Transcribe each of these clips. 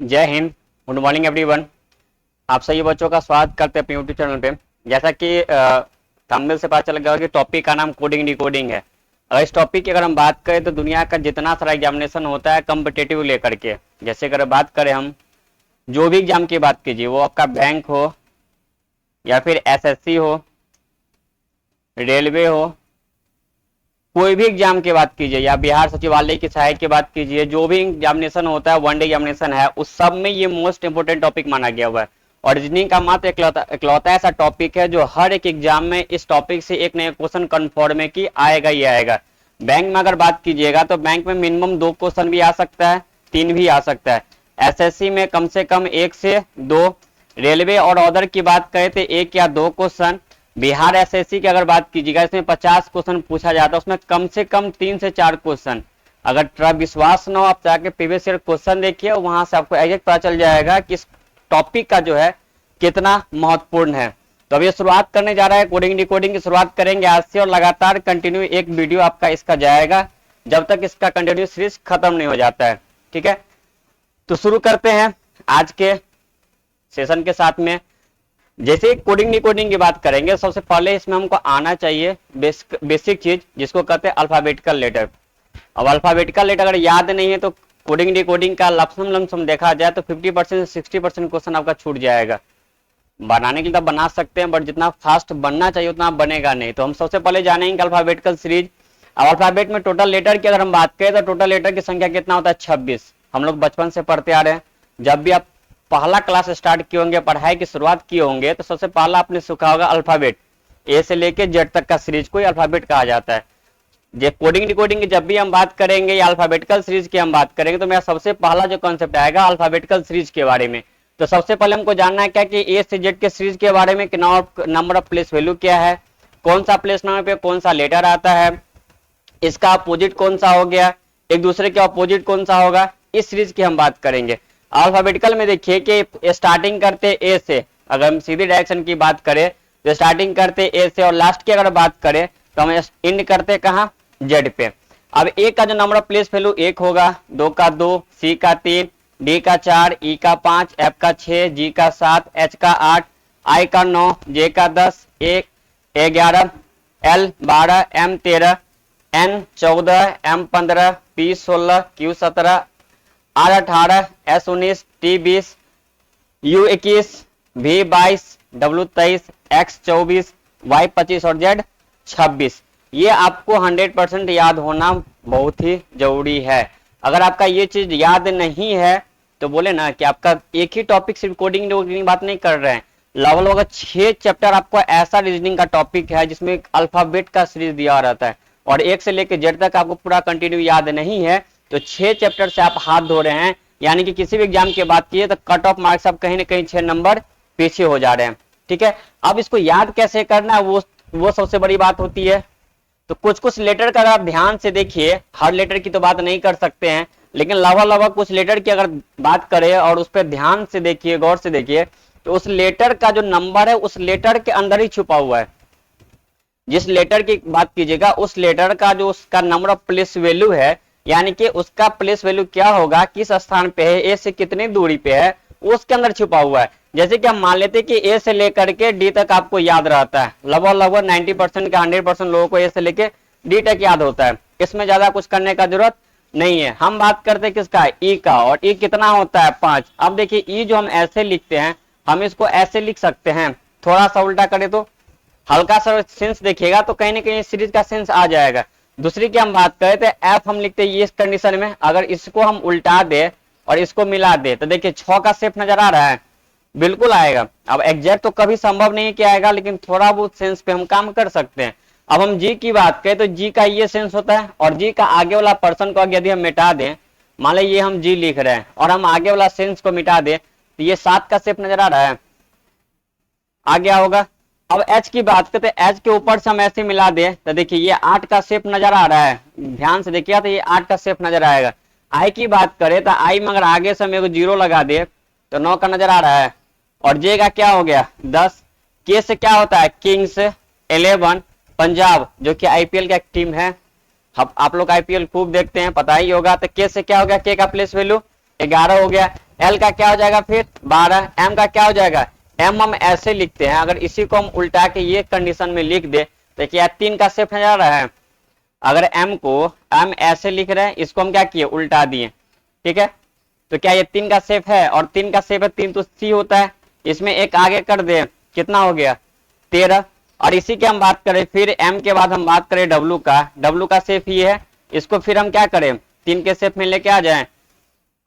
जय Hind. Good morning everyone. आप सभी बच्चों का स्वागत करते हैं अपने यूट्यूब चैनल पे। जैसा कि थंबनेल से पता चल गया कि टॉपिक का नाम कोडिंग डिकोडिंग है। अगर इस टॉपिक की अगर हम बात करें तो दुनिया का जितना सारा एग्जामिनेशन होता है कम्पिटेटिव लेकर के, जैसे अगर बात करें हम जो भी एग्जाम की बात कीजिए, वो आपका बैंक हो या फिर एसएससी हो, रेलवे हो, कोई भी एग्जाम की बात कीजिए या बिहार सचिवालय की सहायक की बात कीजिए, जो भी एग्जामिनेशन होता है वनडे एग्जामिनेशन है, उस सब में ये मोस्ट इंपोर्टेंट टॉपिक माना गया हुआ है। और रीजनिंग का मात्र इकलौता ऐसा टॉपिक है जो हर एक एग्जाम में इस टॉपिक से एक नया क्वेश्चन कन्फर्म है कि आएगा ही आएगा। बैंक में अगर बात कीजिएगा तो बैंक में मिनिमम 2 क्वेश्चन भी आ सकता है, 3 भी आ सकता है। एसएससी में कम से कम 1 से 2, रेलवे और अदर की बात करें तो 1 या 2 क्वेश्चन। बिहार एसएससी की अगर बात कीजिएगा इसमें 50 क्वेश्चन पूछा जाता है, उसमें कम से कम 3 से 4 क्वेश्चन। अगर थोड़ा विश्वास न हो, आप जाके प्रीवियस ईयर क्वेश्चन देखिए, वहां से आपको एग्जैक्ट पता चल जाएगा कि इस टॉपिक का जो है कितना महत्वपूर्ण है। तो अब ये शुरुआत करने जा रहा है, कोडिंग डिकोडिंग की शुरुआत करेंगे आज से और लगातार कंटिन्यू एक वीडियो आपका इसका जाएगा जब तक इसका कंटिन्यू सीरीज खत्म नहीं हो जाता है। ठीक है, तो शुरू करते हैं आज के सेशन के साथ में। जैसे कोडिंग डिकोडिंग की बात करेंगे, सबसे पहले इसमें हमको आना चाहिए बेसिक चीज जिसको कहते हैं अल्फाबेटिकल लेटर। अब अल्फाबेटिकल लेटर अगर याद नहीं है तो कोडिंग डिकोडिंग का लमसम देखा जाए तो 50% से 60% क्वेश्चन आपका छूट जाएगा। बनाने के लिए तो बना सकते हैं, बट जितना फास्ट बनना चाहिए उतना बनेगा नहीं। तो हम सबसे पहले जानेंगे अल्फाबेटिकल सीरीज। अब अल्फाबेट में टोटल लेटर की अगर हम बात करें तो टोटल लेटर की संख्या कितना होता है? 26। हम लोग बचपन से पढ़ते आ रहे हैं। जब भी आप पहला क्लास स्टार्ट किए होंगे, पढ़ाई की शुरुआत किए होंगे, तो सबसे पहला आपने सीखा होगा अल्फाबेट। ए से लेके जेड तक का सीरीज को अल्फाबेट कहा जाता है। ये कोडिंग डिकोडिंग की जब भी हम बात करेंगे या अल्फाबेटिकल सीरीज की हम बात करेंगे तो मेरा सबसे पहला जो कॉन्सेप्ट आएगा अल्फाबेटिकल सीरीज के बारे में। तो सबसे पहले हमको जानना है क्या कि ए से जेड के सीरीज के बारे में, नंबर ऑफ प्लेस वैल्यू क्या है, कौन सा प्लेस नंबर पे कौन सा लेटर आता है, इसका अपोजिट कौन सा हो गया, एक दूसरे के अपोजिट कौन सा होगा, इस सीरीज की हम बात करेंगे। अल्फाबेटिकल में देखिए कि स्टार्टिंग करते ए से, अगर हम सीधी डायरेक्शन की बात करें तो स्टार्टिंग करते ए से और लास्ट की अगर बात करें तो हम एंड करते कहाँ? जेड पे। अब ए का जो नंबर ऑफ प्लेस वैल्यू 1 होगा, 2 का 2, सी का 3, डी का 4, ई का 5, एफ का 6, जी का 7, एच का 8, आई का 9, जे का 10, A 11, L 12, M 13, N 14, M 15, P 16, Q 17, R 18, S 19, T 20, U 21, V 22, W 23, X 24, Y 25 और जेड 26। ये आपको 100% याद होना बहुत ही जरूरी है। अगर आपका ये चीज याद नहीं है तो बोले ना कि आपका एक ही टॉपिक सिर्फ कोडिंग की बात नहीं कर रहे हैं, लगभग 6 चैप्टर आपको ऐसा रीजनिंग का टॉपिक है जिसमें अल्फाबेट का सीरीज दिया रहता है और 1 से लेकर जेड तक आपको पूरा कंटिन्यू याद नहीं है तो 6 चैप्टर से आप हाथ धो रहे हैं। यानी कि किसी भी एग्जाम की बात कीजिए तो कट ऑफ मार्क्स आप कहीं ना कहीं 6 नंबर पीछे हो जा रहे हैं। ठीक है, अब इसको याद कैसे करना है वो सबसे बड़ी बात होती है। तो कुछ लेटर का अगर आप ध्यान से देखिए, हर लेटर की तो बात नहीं कर सकते हैं, लेकिन लगभग कुछ लेटर की अगर बात करें और उस पर ध्यान से देखिए, गौर से देखिए, तो उस लेटर का जो नंबर है उस लेटर के अंदर ही छुपा हुआ है। जिस लेटर की बात कीजिएगा उस लेटर का जो उसका नंबर ऑफ प्लेस वैल्यू है, यानी कि उसका प्लेस वैल्यू क्या होगा, किस स्थान पे है, ए से कितनी दूरी पे है, उसके अंदर छुपा हुआ है। जैसे कि हम मान लेते हैं कि ए से लेकर के डी तक आपको याद रहता है, लगभग 90% का 100% लोगों को ए से लेकर डी तक याद होता है। इसमें ज्यादा कुछ करने का जरूरत नहीं है। हम बात करते हैं किसका? ई का, और ई कितना होता है? 5। अब देखिए ई जो हम ऐसे लिखते हैं, हम इसको ऐसे लिख सकते हैं, थोड़ा सा उल्टा करें तो हल्का सा सेंस देखिएगा तो कहीं ना कहीं सीरीज का सेंस आ जाएगा। दूसरी की हम बात करें तो एफ हम लिखते हैं इस कंडीशन में, अगर इसको हम उल्टा दे और इसको मिला दे तो देखिए 6 का शेप नजर आ रहा है, बिल्कुल आएगा। अब एग्जैक्ट तो कभी संभव नहीं कि आएगा, लेकिन थोड़ा बहुत सेंस पे हम काम कर सकते हैं। अब हम जी की बात करें तो जी का ये सेंस होता है और जी का आगे वाला पर्सन को यदि हम मिटा दें, मान लीजिए ये हम जी लिख रहे हैं और हम आगे वाला सेंस को मिटा दें तो ये 7 का शेप नजर आ रहा है, आ गया होगा। अब एच की बात करते हैं, एच के ऊपर से हम ऐसे मिला दें तो देखिए ये 8 का शेप नजर आ रहा है, ध्यान से देखिए तो ये 8 का शेप नजर आएगा। आई की बात करें तो आई में अगर आगे से हम एक 0 लगा दे तो 9 का नजर आ रहा है और जे का क्या हो गया? 10। के से क्या होता है? किंग्स 11, पंजाब जो कि आईपीएल का एक टीम है, आप लोग आईपीएल खूब देखते हैं, पता ही होगा। तो के से क्या हो गया? के का प्लेस वैल्यू 11 हो गया। एल का क्या हो जाएगा फिर 12, एम का क्या हो जाएगा, एम हम ऐसे लिखते हैं, अगर इसी को हम उल्टा के ये कंडीशन में लिख दे तो क्या 3 का शेप नजर आ रहा है। अगर एम को एम ऐसे लिख रहे हैं, इसको हम क्या किए उल्टा दिए, ठीक है। तो क्या ये 3 का शेप है, और 3 का शेप है 3 तो सी होता है, इसमें एक आगे कर दे कितना हो गया 13। और इसी की हम बात करें फिर एम के बाद हम बात करें डब्लू का शेप ये है, इसको फिर हम क्या करें 3 के शेप में लेके आ जाएं।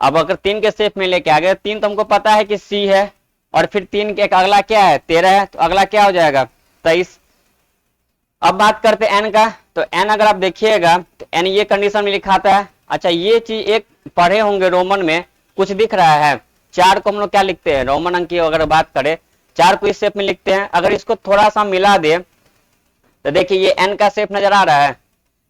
अब अगर 3 के शेप में लेके आ गए, 3 तो हमको पता है कि सी है, और फिर 3 के अगला क्या है 13 है, तो अगला क्या हो जाएगा 23। अब बात करते हैं एन का, तो एन अगर आप देखिएगा तो एन ये कंडीशन में लिखा था। अच्छा ये चीज एक पढ़े होंगे रोमन में कुछ दिख रहा है, 4 को हम लोग क्या लिखते हैं रोमन अंक की अगर बात करें 4 को इस शेप में लिखते हैं। अगर इसको थोड़ा सा मिला दे तो देखिए ये एन का शेप नजर आ रहा है,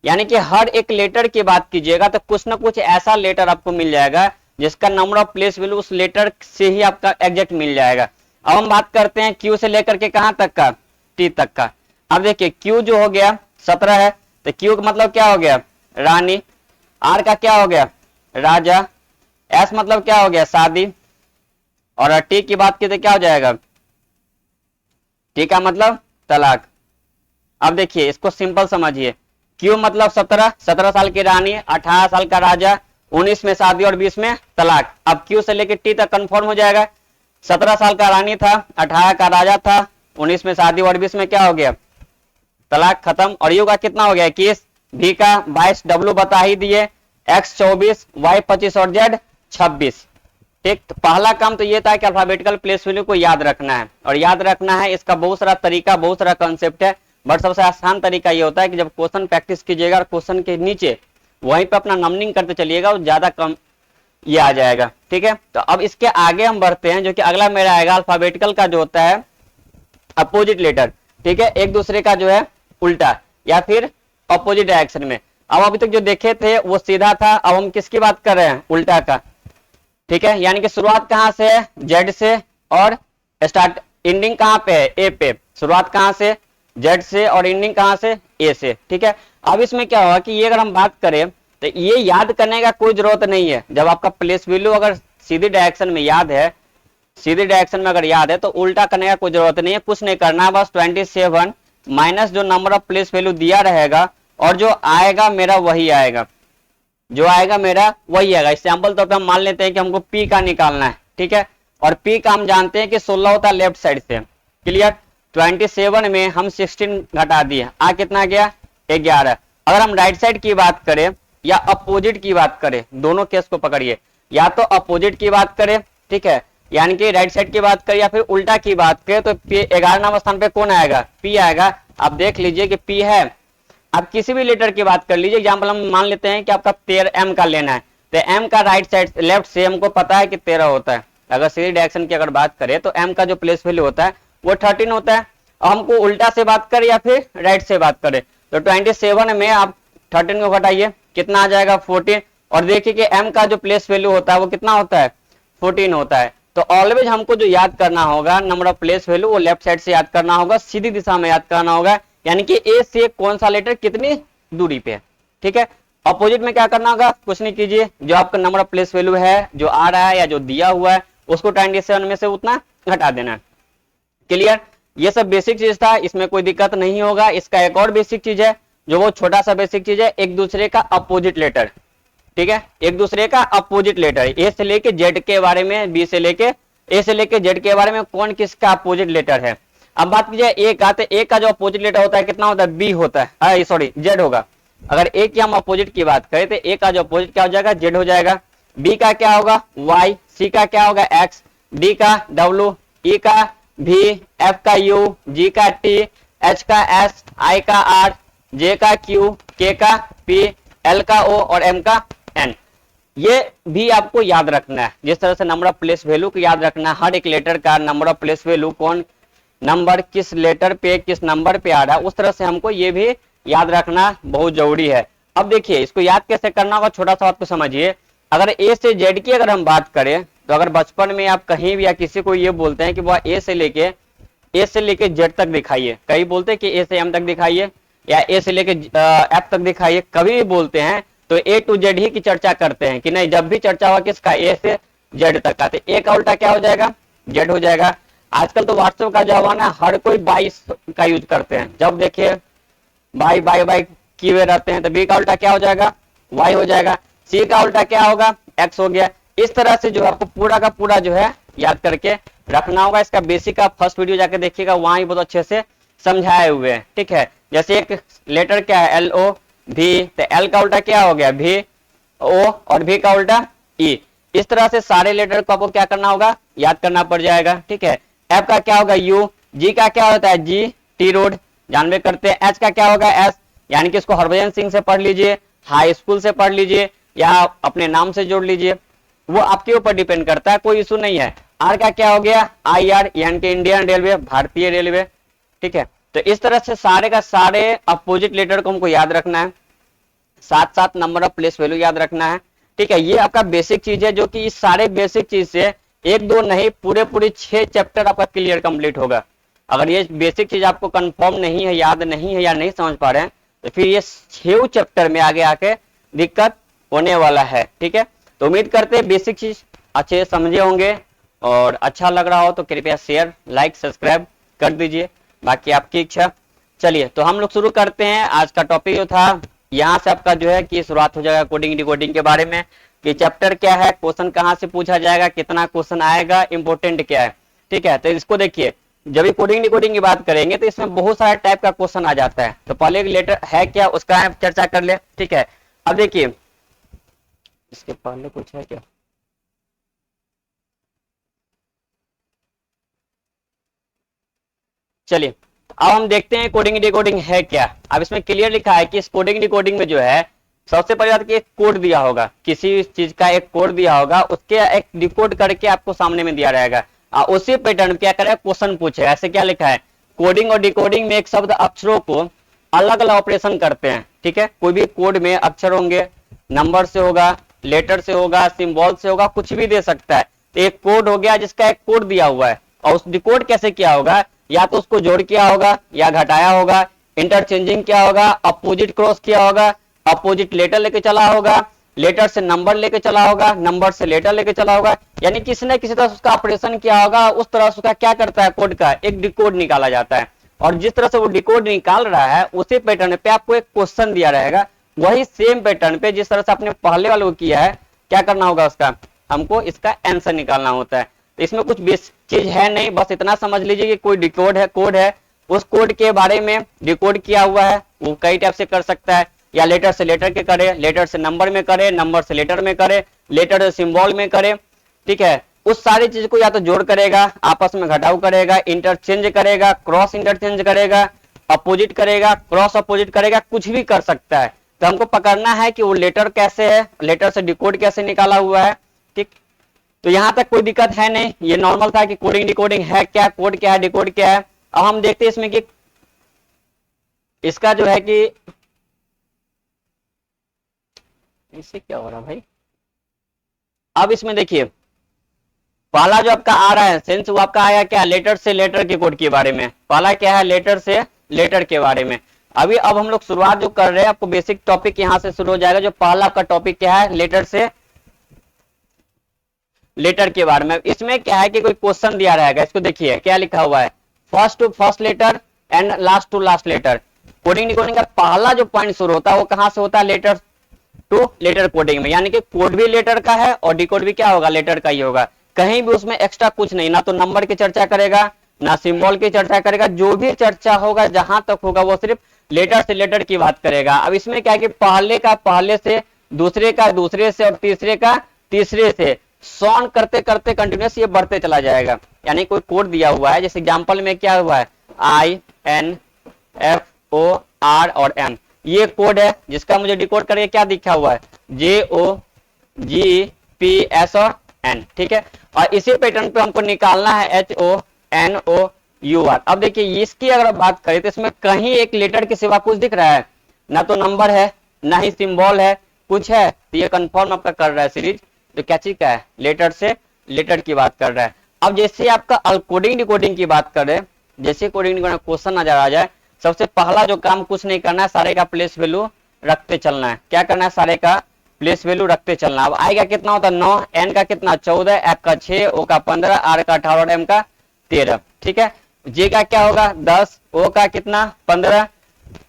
यानी कि हर एक लेटर की बात कीजिएगा तो कुछ ना कुछ ऐसा लेटर आपको मिल जाएगा जिसका नंबर ऑफ प्लेस वैल्यू उस लेटर से ही आपका एग्जैक्ट मिल जाएगा। अब हम बात करते हैं क्यू से लेकर के कहां तक का, टी तक का। अब देखिए क्यू जो हो गया 17 है, तो क्यू का मतलब क्या हो गया रानी, आर का क्या हो गया राजा, एस मतलब क्या हो गया शादी, और टी की बात की तो क्या हो जाएगा, टी का मतलब तलाक। अब देखिए इसको सिंपल समझिए, क्यू मतलब 17 साल की रानी, 18 साल का राजा, 19 में शादी और 20 में तलाक। अब क्यू से लेकर टी तक कंफर्म हो जाएगा, 17 साल का रानी था, 18 का राजा था, 19 में शादी और 20 में क्या हो गया तलाक, खत्म। और यू का कितना हो गया 21, भी का 22, डब्ल्यू बता ही दिए, एक्स 24, वाई 25 और जेड 26। ठीक, तो पहला काम तो ये था कि अल्फाबेटिकल प्लेस वैल्यू को याद रखना है, और याद रखना है इसका बहुत सारा तरीका बहुत सारा कंसेप्ट है, बट सबसे आसान तरीका ये होता है कि जब क्वेश्चन प्रैक्टिस कीजिएगा और क्वेश्चन के नीचे वहीं पे अपना नंबरिंग करते चलिएगा और ज्यादा कम ये आ जाएगा। ठीक है, तो अब इसके आगे हम बढ़ते हैं, जो कि अगला मेरा आएगा अल्फाबेटिकल का जो होता है अपोजिट लेटर। ठीक है, एक दूसरे का जो है उल्टा या फिर अपोजिट डायरेक्शन में। अब अभी तक जो देखे थे वो सीधा था, अब हम किसकी बात कर रहे हैं उल्टा का। ठीक है, यानी कि शुरुआत कहां से है जेड से, और स्टार्ट एंडिंग कहां पे है ए पे। शुरुआत कहां से जेड से और एंडिंग कहां से ए से। ठीक है, अब इसमें क्या होगा कि ये अगर हम बात करें तो ये याद करने का कोई जरूरत नहीं है। जब आपका प्लेस वैल्यू अगर सीधी डायरेक्शन में याद है, सीधी डायरेक्शन में अगर याद है तो उल्टा करने का कोई जरूरत नहीं है, कुछ नहीं करना, बस 27 माइनस जो नंबर ऑफ प्लेस वैल्यू दिया रहेगा और जो आएगा मेरा वही आएगा, जो आएगा मेरा वही आएगा। एग्जाम्पल तौर पे हम मान लेते हैं कि हमको पी का निकालना है। ठीक है, और पी का हम जानते हैं कि 16 होता है लेफ्ट साइड से। क्लियर, 27 में हम 16 घटा दिए, आ कितना गया 11। अगर हम राइट साइड की बात करें या अपोजिट की बात करें, दोनों केस को पकड़िए, या तो अपोजिट की बात करें, ठीक है, यानी कि राइट साइड की बात करें, या फिर उल्टा की बात करें, तो 11 नंबर स्थान पे कौन आएगा पी आएगा। आप देख लीजिए कि पी है। आप किसी भी लेटर की बात कर लीजिए, एग्जाम्पल हम मान लेते हैं कि आपका 13 एम का लेना है, तो एम का राइट साइड लेफ्ट से हमको पता है कि 13 होता है। अगर सीधी डायरेक्शन की अगर बात करें तो एम का जो प्लेस वैल्यू होता है वो 13 होता है। हमको उल्टा से बात करें या फिर राइट से बात करें, तो 27 में आप 13 को घटाइए, कितना आ जाएगा 14। और देखिए कि एम का जो प्लेस वैल्यू होता है वो कितना होता है 14 होता है। तो ऑलवेज हमको जो याद करना होगा नंबर ऑफ प्लेस वैल्यू वो लेफ्ट साइड से याद करना होगा, सीधी दिशा में याद करना होगा, यानी कि ए से कौन सा लेटर कितनी दूरी पे है। ठीक है, अपोजिट में क्या करना होगा, कुछ नहीं कीजिए, जो आपका नंबर ऑफ प्लेस वैल्यू है जो आ रहा है या जो दिया हुआ है उसको 27 में से उतना घटा देना है। क्लियर, ये सब बेसिक चीज था, इसमें कोई दिक्कत नहीं होगा। इसका एक और बेसिक चीज है जो वो छोटा सा बेसिक चीज है, एक दूसरे का अपोजिट लेटर। ठीक है, एक दूसरे का अपोजिट लेटर, ए से लेके जेड के बारे में, बी से लेके ए से लेके जेड के बारे में कौन किसका अपोजिट लेटर है। अब बात कीजिए ए का, तो ए का जो अपोजिट लेटर होता है कितना होता है बी होता है, सॉरी जेड होगा। अगर ए की हम अपोजिट की बात करें तो ए का जो अपोजिट क्या हो जाएगा जेड हो जाएगा, बी का क्या होगा वाई, सी का क्या होगा एक्स, डी का डब्ल्यू, ई का भी, एफ का यू, जी का टी, एच का एस, आई का आर, जे का क्यू, के का पी, एल का ओ और एम का एन। ये भी आपको याद रखना है, जिस तरह से नंबर ऑफ प्लेस वैल्यू को याद रखना है, हर एक लेटर का नंबर ऑफ प्लेस वैल्यू कौन नंबर किस लेटर पे किस नंबर पे आ रहा है, उस तरह से हमको ये भी याद रखना बहुत जरूरी है। अब देखिए इसको याद कैसे करना होगा, छोटा सा बात को समझिए। अगर ए से जेड की अगर हम बात करें तो अगर बचपन में आप कहीं भी या किसी को ये बोलते हैं कि वह ए से लेके जेड तक दिखाइए, कहीं बोलते हैं कि ए से एम तक दिखाइए या ए से लेके एफ तक दिखाइए, कभी भी बोलते हैं तो ए टू जेड ही की चर्चा करते हैं कि नहीं। जब भी चर्चा हुआ किसका ए से जेड तक का, तो ए का उल्टा क्या हो जाएगा, जेड हो जाएगा। आजकल तो व्हाट्सएप का जमाना है, हर कोई 22 का यूज करते हैं, जब देखिए बाई बाई बाई किए हुए रहते हैं, तो बी का उल्टा क्या हो जाएगा, वाई हो जाएगा। सी का उल्टा क्या होगा, एक्स हो गया। इस तरह से जो है आपको पूरा का पूरा जो है याद करके रखना होगा। इसका बेसिक का फर्स्ट वीडियो जाके देखिएगा, वहां ही बहुत अच्छे से समझाए हुए हैं, ठीक है। जैसे एक लेटर क्या है, एल ओ भी, तो एल का उल्टा क्या हो गया, भी ओ, और भी का उल्टा ई। इस तरह से सारे लेटर को आपको क्या करना होगा, याद करना पड़ जाएगा, ठीक है। एफ का क्या होगा, यू। जी का क्या होता है, जी, टी रोड, जानबे करते हैं। एच का क्या होगा, एस, यानी कि इसको हरभजन सिंह से पढ़ लीजिए, हाई स्कूल से पढ़ लीजिए, या अपने नाम से जोड़ लीजिए, वो आपके ऊपर डिपेंड करता है, कोई इशू नहीं है। आर का क्या हो गया, आई आर, यानी कि इंडियन रेलवे, भारतीय रेलवे, ठीक है। तो इस तरह से सारे का सारे अपोजिट लेटर को हमको याद रखना है, साथ साथ नंबर ऑफ प्लेस वैल्यू याद रखना है, ठीक है। ये आपका बेसिक चीज है, जो कि इस सारे बेसिक चीज से एक दो नहीं पूरे 6 चैप्टर आपका क्लियर कंप्लीट होगा। अगर ये बेसिक चीज आपको कंफर्म नहीं है, याद नहीं है, या नहीं समझ पा रहे हैं, तो फिर ये 6 चैप्टर में आगे आके दिक्कत होने वाला है, ठीक है। तो उम्मीद करते हैं बेसिक चीज अच्छे समझे होंगे, और अच्छा लग रहा हो तो कृपया शेयर, लाइक, सब्सक्राइब कर दीजिए, बाकी आपकी इच्छा। चलिए तो हम लोग शुरू करते हैं। आज का टॉपिक जो था, यहाँ से आपका जो है कि शुरुआत हो जाएगा कोडिंग डिकोडिंग के बारे में, कि चैप्टर क्या है, क्वेश्चन कहाँ से पूछा जाएगा, कितना क्वेश्चन आएगा, इंपोर्टेंट क्या है, ठीक है। तो इसको देखिए, जब भी कोडिंग डिकोडिंग की बात करेंगे तो इसमें बहुत सारे टाइप का क्वेश्चन आ जाता है। तो पहले एक लेटर है क्या, उसका चर्चा कर ले, ठीक है। अब देखिए, इसके पहले कुछ है क्या, चलिए अब हम देखते हैं कोडिंग डिकोडिंग है क्या। अब इसमें क्लियर लिखा है कि इस कोडिंग डिकोडिंग में जो है, सबसे पहले बात कि एक कोड दिया होगा, किसी चीज का एक कोड दिया होगा, उसके एक डिकोड करके आपको सामने में दिया रहेगा, उसी पैटर्न में क्या करेगा, क्वेश्चन पूछेगा। ऐसे क्या लिखा है, कोडिंग और डिकोडिंग में एक शब्द अक्षरों को अलग अलग ऑपरेशन करते हैं, ठीक है। कोई भी कोड में अक्षर होंगे, नंबर से होगा, लेटर से होगा, सिंबल से होगा, कुछ भी दे सकता है। तो एक कोड हो गया जिसका एक कोड दिया हुआ है, और उस डिकोड कैसे किया होगा, या तो उसको जोड़ किया होगा या घटाया होगा, इंटरचेंजिंग किया होगा, अपोजिट क्रॉस किया होगा, अपोजिट लेटर लेके चला होगा, लेटर से नंबर लेके चला होगा, नंबर से लेटर लेके चला होगा, यानी किसी न किसी तरह उसका ऑपरेशन किया होगा। उस तरह से उसका क्या करता है, कोड का एक डिकोड निकाला जाता है। और जिस तरह से वो डिकोड निकाल रहा है, उसी पैटर्न पे आपको एक क्वेश्चन दिया रहेगा, वही सेम पैटर्न पे जिस तरह से आपने पहले वाले को किया है, क्या करना होगा, उसका हमको इसका आंसर निकालना होता है। तो इसमें कुछ बेसिक चीज है नहीं, बस इतना समझ लीजिए कि कोई डिकोड है, कोड है, उस कोड के बारे में डिकोड किया हुआ है, वो कई टाइप से कर सकता है, या लेटर से लेटर के करे, लेटर से नंबर में करे, नंबर से लेटर में करे, लेटर से सिंबल में करे, ठीक है। उस सारी चीज को या तो जोड़ करेगा, आपस में घटाव करेगा, इंटरचेंज करेगा, क्रॉस इंटरचेंज करेगा, अपोजिट करेगा, क्रॉस अपोजिट करेगा, कुछ भी कर सकता है। तो हमको पकड़ना है कि वो लेटर कैसे है, लेटर से डिकोड कैसे निकाला हुआ है, ठीक। तो यहां तक कोई दिक्कत है नहीं, ये नॉर्मल था कि कोडिंग डिकोडिंग है क्या, कोड क्या है, डिकोड क्या है। अब हम देखते हैं इसमें कि इसका जो है कि इससे क्या हो रहा भाई। अब इसमें देखिए, पहला जो आपका आ रहा है सेंस, वो आपका आया क्या, लेटर से लेटर के कोड के बारे में। पहला क्या है, लेटर से लेटर के बारे में। अभी अब हम लोग शुरुआत जो कर रहे हैं, आपको बेसिक टॉपिक यहां से शुरू हो जाएगा। जो पहला का टॉपिक क्या है, लेटर से लेटर के बारे में। इसमें क्या है कि कोई क्वेश्चन दिया रहेगा, इसको देखिए क्या लिखा हुआ है, first to first letter and last to last letter. Coding decoding का पहला जो पॉइंट शुरू होता है, वो कहां से होता है, लेटर टू लेटर कोडिंग में, यानी कि कोड भी लेटर का है और डिकोड भी क्या होगा, लेटर का ही होगा। कहीं भी उसमें एक्स्ट्रा कुछ नहीं, ना तो नंबर की चर्चा करेगा, ना सिंबल की चर्चा करेगा, जो भी चर्चा होगा जहां तक होगा वो सिर्फ लेटर से लेटर की बात करेगा। अब इसमें क्या है कि पहले का पहले से, दूसरे का दूसरे से, और तीसरे का तीसरे से, सॉन करते करते कंटिन्यूस ये बढ़ते चला जाएगा। यानी कोई कोड दिया हुआ है, जैसे एग्जांपल में क्या हुआ है, INFOR और M, ये कोड है जिसका मुझे डिकोड करके क्या दिखा हुआ है, JOGPS और N, ठीक है। और इसी पैटर्न पे हमको निकालना है HONOUR। अब देखिए इसकी अगर बात करें तो इसमें कहीं एक लेटर के सिवा कुछ दिख रहा है, ना तो नंबर है, ना ही सिंबल है, कुछ है। तो ये कंफर्म आपका कर रहा है सीरीज, तो क्या चीज का है, लेटर से लेटर की बात कर रहा है। अब जैसे आपका कोडिंग डिकोडिंग की बात करें, जैसे कोडिंग डिकोडिंग क्वेश्चन नजर आ जाए, सबसे पहला जो काम कुछ नहीं करना है, सारे का प्लेस वैल्यू रखते चलना है। क्या करना है, सारे का प्लेस वैल्यू रखते चलना। अब आई का कितना होता है 9, एन का कितना 14, एफ का 6, ओ का 15, आर का 18 और एम का 13। ठीक है, जे का क्या होगा 10, ओ का कितना 15,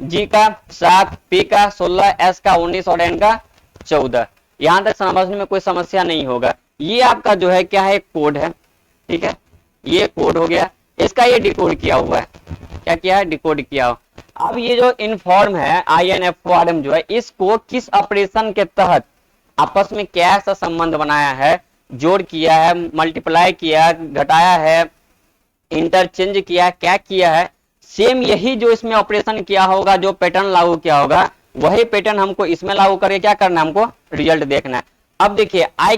जी का 7, पी का 16, एस का 19 और एन का 14। यहां तक समझने में कोई समस्या नहीं होगा। ये आपका जो है क्या है कोड है। ठीक है, ये कोड हो गया, इसका ये डिकोड किया हुआ है। क्या किया है डिकोड किया हो। अब ये जो इनफॉर्म है INFORM जो है, इसको किस ऑपरेशन के तहत आपस में कैसा संबंध बनाया है, जोड़ किया है, मल्टीप्लाई किया, घटाया है, इंटरचेंज किया, क्या किया है, सेम यही जो इसमें ऑपरेशन किया होगा, जो पैटर्न लागू किया होगा, वही पैटर्न हमको इसमें लागू करके क्या करना है, हमको रिजल्ट देखना है। अब देखिए आई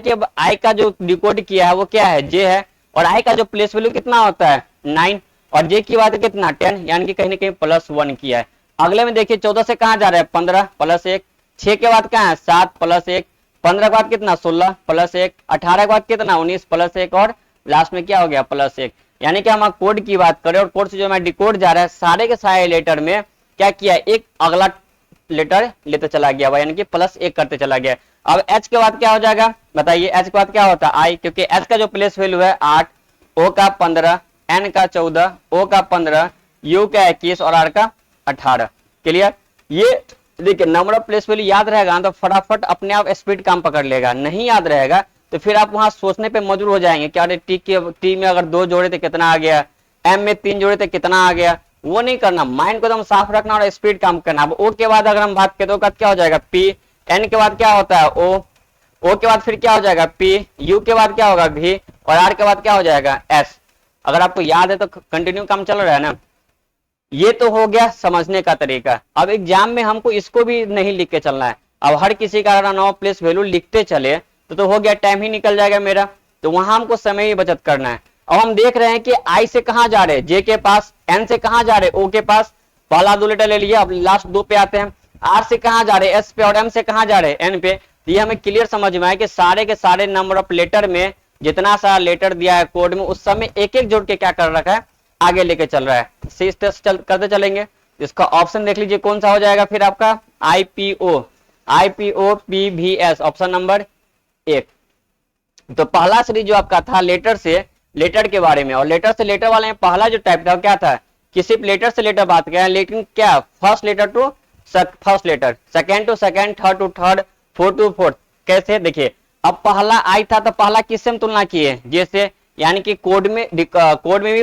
का जो डिकोड किया है वो क्या है जे है, और आई का जो प्लेस वैल्यू कितना होता है 9, और जे की बात कितना 10, यानी कि कहीं ना कहीं +1 किया है। अगले में देखिए 14 से कहां जा रहा है 15 +1, 6 के बाद क्या है 7 +1, 15 के बाद कितना 16 +1, 18 के बाद कितना 19 +1, और लास्ट में क्या हो गया +1। यानी कि हम कोड की बात करें और कोड से जो मैं डिकोड जा रहा है, सारे के सारे लेटर में क्या किया, एक अगला लेटर लेते चला गया, यानी कि +1 करते चला गया। अब h के बाद क्या हो जाएगा बताइए, h के बाद क्या होता है आई, क्योंकि h का जो प्लेस वैल्यू है 8, o का 15, n का 14, o का 15, u का 21 और r का 18। क्लियर। ये देखिए नंबर ऑफ प्लेस वैल्यू याद रहेगा तो फटाफट अपने आप स्पीड काम पकड़ लेगा, नहीं याद रहेगा तो फिर आप वहां सोचने पे मजबूर हो जाएंगे कि अरे टी में अगर 2 जोड़े थे कितना आ गया, एम में 3 जोड़े थे कितना आ गया। वो नहीं करना, माइंड को एकदम साफ रखना और स्पीड काम करना। अब ओ के बाद अगर हम बात करें तो क्या हो जाएगा पी, एन के बाद क्या होता है ओ के बाद फिर क्या हो जाएगा पी, यू के बाद क्या होगा भी, और आर के बाद क्या हो जाएगा एस। अगर आपको याद है तो कंटिन्यू काम चल रहा है ना। ये तो हो गया समझने का तरीका। अब एग्जाम में हमको इसको भी नहीं लिख के चलना है। अब हर किसी का अगर नॉन प्लेस वैल्यू लिखते चले तो हो गया, टाइम ही निकल जाएगा मेरा, तो वहां हमको समय ही बचत करना है। अब हम देख रहे हैं कि आई से कहां जा रहे हैं जे के पास, एन से कहां जा रहे हैं ओ के पास, पहला 2 लेटर ले लिया। अब लास्ट 2 पे आते हैं, आर से कहां जा रहे हैं एस पे, और एम से कहां जा रहे हैं एन पे। तो ये हमें क्लियर समझ में आया कि सारे के सारे नंबर ऑफ लेटर में जितना सारा लेटर दिया है कोड में, उस समय एक एक जोड़ के क्या कर रखा है आगे लेके चल रहा है। इस तरह करते चलेंगे। इसका ऑप्शन देख लीजिए कौन सा हो जाएगा फिर आपका IPO PVS, ऑप्शन नंबर 1। तो पहला सीरीज जो आपका था लेटर से लेटर के बारे में, और लेटर से लेटर वाले में पहला जो टाइप था क्या था कि सिर्फ लेटर से लेटर बात करें, लेकिन क्या first letter to first letter, second to second, third to third, fourth to fourth. कैसे देखिए, अब पहला आई था तो पहला किससे हम तुलना किए जैसे, यानी कि कोड में भी